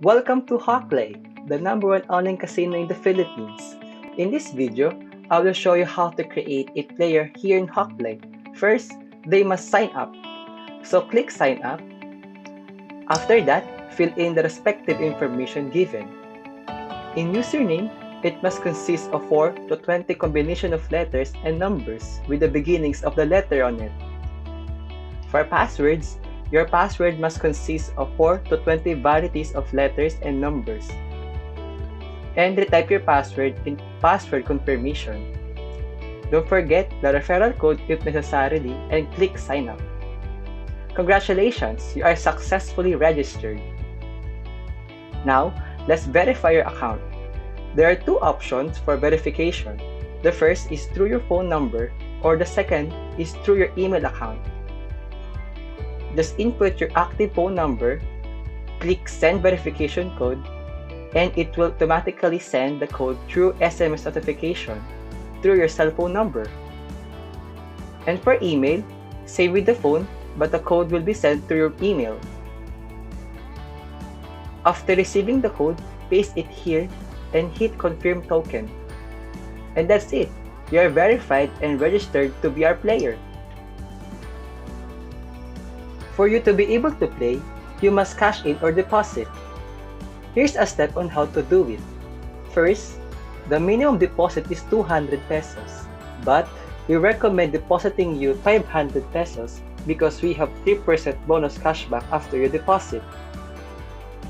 Welcome to Hawklay, the number one online casino in the Philippines. In this video, I will show you how to create a player here in Hawklay. First, they must sign up. So click sign up. After that, fill in the respective information given. In username, it must consist of 4 to 20 combination of letters and numbers with the beginnings of the letter on it. For passwords, your password must consist of 4 to 20 varieties of letters and numbers. And retype your password in password confirmation. Don't forget the referral code if necessary and click sign up. Congratulations, you are successfully registered. Now, let's verify your account. There are two options for verification. The first is through your phone number, or the second is through your email account. Just input your active phone number, click send verification code, and it will automatically send the code through SMS notification through your cell phone number. And for email, save with the phone, but the code will be sent through your email. After receiving the code, paste it here and hit confirm token. And that's it. You are verified and registered to be our player. For you to be able to play, you must cash in or deposit. Here's a step on how to do it. First, the minimum deposit is 200 pesos, but we recommend depositing you 500 pesos because we have 3% bonus cashback after your deposit.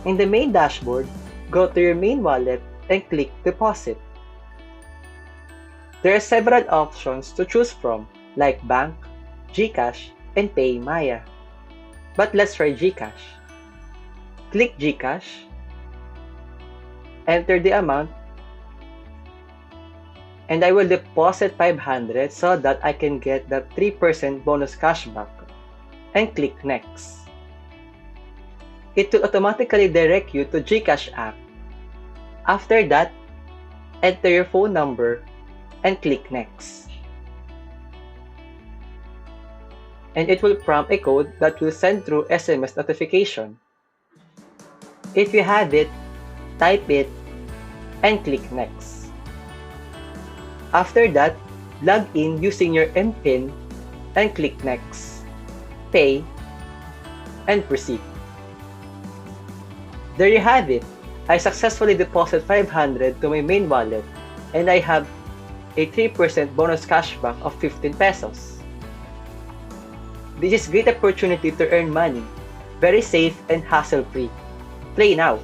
In the main dashboard, go to your main wallet and click deposit. There are several options to choose from, like bank, GCash, and PayMaya. But let's try GCash. Click GCash, enter the amount, and I will deposit 500 so that I can get the 3% bonus cashback, and click next. It will automatically direct you to GCash app. After that, enter your phone number and click next. And it will prompt a code that will send through SMS notification. If you have it, type it and click next. After that, log in using your MPIN and click next, pay, and proceed. There you have it. I successfully deposited 500 to my main wallet and I have a 3% bonus cashback of 15 pesos. This is a great opportunity to earn money, very safe and hassle-free. Play now!